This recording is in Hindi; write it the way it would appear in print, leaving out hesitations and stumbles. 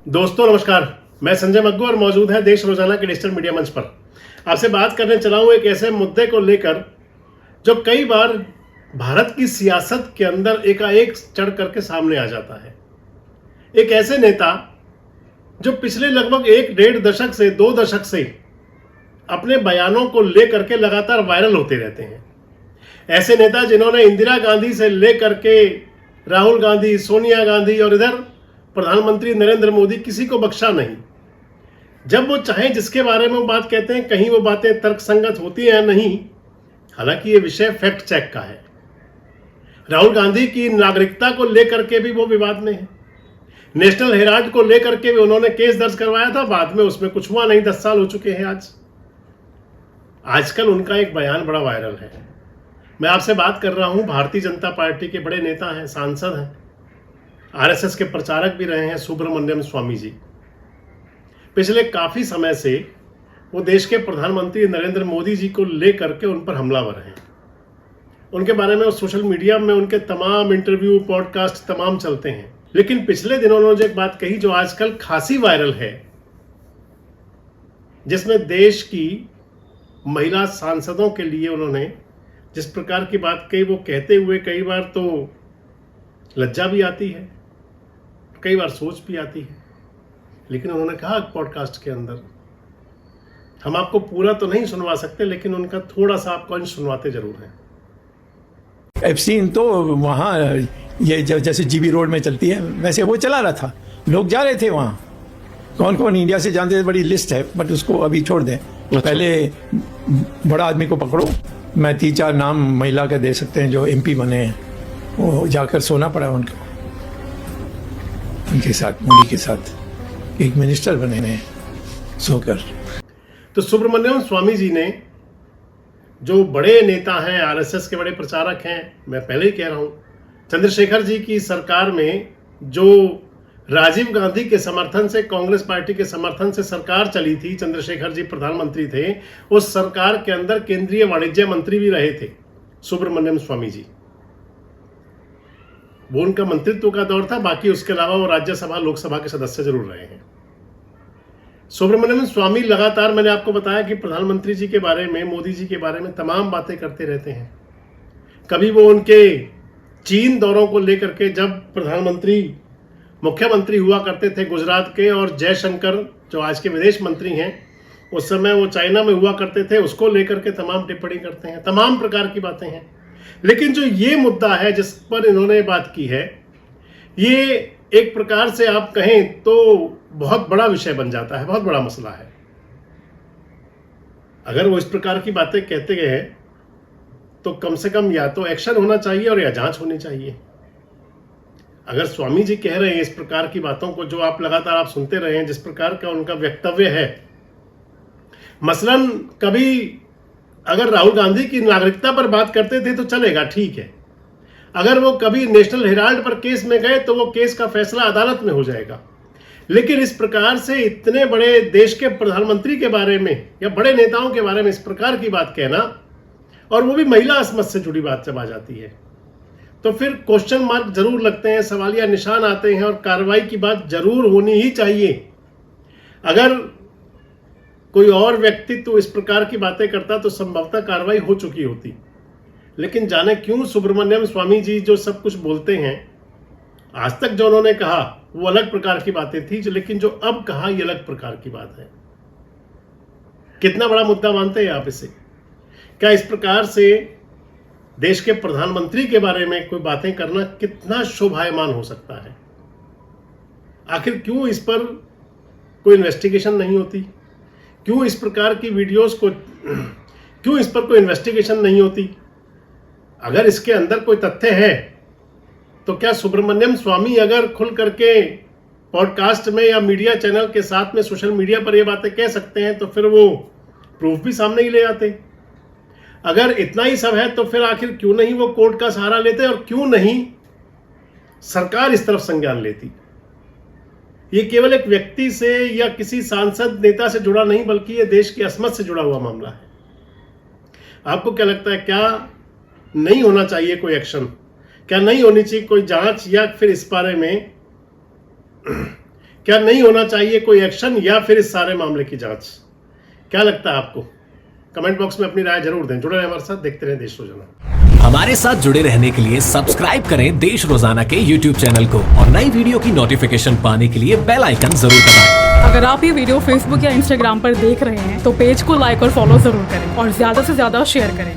दोस्तों नमस्कार, मैं संजय मग्गू और मौजूद है देश रोजाना के डिजिटल मीडिया मंच पर। आपसे बात करने चला हूं एक ऐसे मुद्दे को लेकर जो कई बार भारत की सियासत के अंदर एकाएक चढ़ करके सामने आ जाता है। एक ऐसे नेता जो पिछले लगभग 1-1.5 दशक से 2 दशक से अपने बयानों को लेकर के लगातार वायरल होते रहते हैं। ऐसे नेता जिन्होंने इंदिरा गांधी से लेकर के राहुल गांधी, सोनिया गांधी और इधर प्रधानमंत्री नरेंद्र मोदी, किसी को बख्शा नहीं। जब वो चाहे जिसके बारे में वो बात कहते हैं, कहीं वो बातें तर्कसंगत होती हैं या नहीं। हालांकि ये विषय फैक्ट चेक का है। राहुल गांधी की नागरिकता को लेकर के भी वो विवाद में है। नेशनल हेराल्ड को लेकर के भी उन्होंने केस दर्ज करवाया था, बाद में उसमें कुछ हुआ नहीं। 10 साल हो चुके हैं आजकल उनका एक बयान बड़ा वायरल है। मैं आपसे बात कर रहा हूं, भारतीय जनता पार्टी के बड़े नेता हैं, सांसद हैं, आरएसएस के प्रचारक भी रहे हैं, सुब्रमण्यम स्वामी जी। पिछले काफी समय से वो देश के प्रधानमंत्री नरेंद्र मोदी जी को लेकर के उन पर हमलावर हैं। उनके बारे में सोशल मीडिया में उनके तमाम इंटरव्यू, पॉडकास्ट तमाम चलते हैं। लेकिन पिछले दिनों उन्होंने एक बात कही जो आजकल खासी वायरल है, जिसमें देश की महिला सांसदों के लिए उन्होंने जिस प्रकार की बात कही, वो कहते हुए कई बार तो लज्जा भी आती है, कई बार सोच भी आती है। लेकिन उन्होंने कहा पॉडकास्ट के अंदर, हम आपको पूरा तो नहीं सुनवा सकते, लेकिन उनका थोड़ा सा आपको अंश सुनवाते जरूर हैं। एफसीन तो वहाँ ये जैसे जीबी रोड में चलती है वैसे वो चला रहा था, लोग जा रहे थे वहाँ। कौन कौन इंडिया से जानते थे, बड़ी लिस्ट है, बट उसको अभी छोड़ दें। पहले बड़ा आदमी को पकड़ो। मैं 3-4 नाम महिला के दे सकते हैं जो एमपी बने हैं। वो जाकर सोना पड़ा उनको, उनके साथ, मोदी के साथ एक मिनिस्टर बने हैं सोकर। तो सुब्रमण्यम स्वामी जी ने, जो बड़े नेता हैं, आरएसएस के बड़े प्रचारक हैं, मैं पहले ही कह रहा हूं, चंद्रशेखर जी की सरकार में जो राजीव गांधी के समर्थन से, कांग्रेस पार्टी के समर्थन से सरकार चली थी, चंद्रशेखर जी प्रधानमंत्री थे, उस सरकार के अंदर केंद्रीय वाणिज्य मंत्री भी रहे थे सुब्रमण्यम स्वामी जी। वो उनका मंत्रित्व का दौर था, बाकी उसके अलावा वो राज्यसभा, लोकसभा के सदस्य जरूर रहे हैं। सुब्रमण्यम स्वामी लगातार, मैंने आपको बताया कि प्रधानमंत्री जी के बारे में, मोदी जी के बारे में तमाम बातें करते रहते हैं। कभी वो उनके चीन दौरों को लेकर के, जब प्रधानमंत्री मुख्यमंत्री हुआ करते थे गुजरात के, और जयशंकर जो आज के विदेश मंत्री हैं, उस समय वो चाइना में हुआ करते थे, उसको लेकर के तमाम टिप्पणी करते हैं, तमाम प्रकार की बातें हैं। लेकिन जो ये मुद्दा है जिस पर इन्होंने बात की है, ये एक प्रकार से आप कहें तो बहुत बड़ा विषय बन जाता है, बहुत बड़ा मसला है। अगर वो इस प्रकार की बातें कहते गए हैं तो कम से कम या तो एक्शन होना चाहिए और या जांच होनी चाहिए। अगर स्वामी जी कह रहे हैं इस प्रकार की बातों को, जो आप लगातार आप सुनते रहे हैं, जिस प्रकार का उनका वक्तव्य है, मसलन कभी अगर राहुल गांधी की नागरिकता पर बात करते थे तो चलेगा, ठीक है। अगर वो कभी नेशनल हेराल्ड पर केस में गए तो वो केस का फैसला अदालत में हो जाएगा। लेकिन इस प्रकार से इतने बड़े देश के प्रधानमंत्री के बारे में या बड़े नेताओं के बारे में इस प्रकार की बात कहना, और वो भी महिला अस्मत से जुड़ी बात जब आ जाती है, तो फिर क्वेश्चन मार्क जरूर लगते हैं, सवालिया निशान आते हैं, और कार्रवाई की बात जरूर होनी ही चाहिए। अगर कोई और व्यक्तित्व इस प्रकार की बातें करता तो संभवतः कार्रवाई हो चुकी होती। लेकिन जाने क्यों सुब्रमण्यम स्वामी जी जो सब कुछ बोलते हैं, आज तक जो उन्होंने कहा वो अलग प्रकार की बातें थी, लेकिन जो अब कहा ये अलग प्रकार की बात है। कितना बड़ा मुद्दा मानते हैं आप इसे? क्या इस प्रकार से देश के प्रधानमंत्री के बारे में कोई बातें करना कितना शोभायमान हो सकता है? आखिर क्यों इस पर कोई इन्वेस्टिगेशन नहीं होती? क्यों इस प्रकार की वीडियोस को, क्यों इस पर कोई इन्वेस्टिगेशन नहीं होती? अगर इसके अंदर कोई तथ्य है तो क्या सुब्रमण्यम स्वामी अगर खुल करके पॉडकास्ट में या मीडिया चैनल के साथ में सोशल मीडिया पर ये बातें कह सकते हैं, तो फिर वो प्रूफ भी सामने ही ले आते। अगर इतना ही सब है तो फिर आखिर क्यों नहीं वो कोर्ट का सहारा लेते, और क्यों नहीं सरकार इस तरफ संज्ञान लेती? ये केवल एक व्यक्ति से या किसी सांसद नेता से जुड़ा नहीं, बल्कि ये देश की अस्मत से जुड़ा हुआ मामला है। आपको क्या लगता है, क्या नहीं होना चाहिए कोई एक्शन? क्या नहीं होनी चाहिए कोई जांच, या फिर इस बारे में क्या नहीं होना चाहिए कोई एक्शन या फिर इस सारे मामले की जांच? क्या लगता है आपको? कमेंट बॉक्स में अपनी राय जरूर दें। जुड़े रहें हमारे साथ, देखते रहें देश रोजाना। हमारे साथ जुड़े रहने के लिए सब्सक्राइब करें देश रोजाना के YouTube चैनल को और नई वीडियो की नोटिफिकेशन पाने के लिए बेल आइकन जरूर दबाएं। अगर आप ये वीडियो फेसबुक या इंस्टाग्राम पर देख रहे हैं तो पेज को लाइक और फॉलो जरूर करें और ज्यादा से ज्यादा शेयर करें।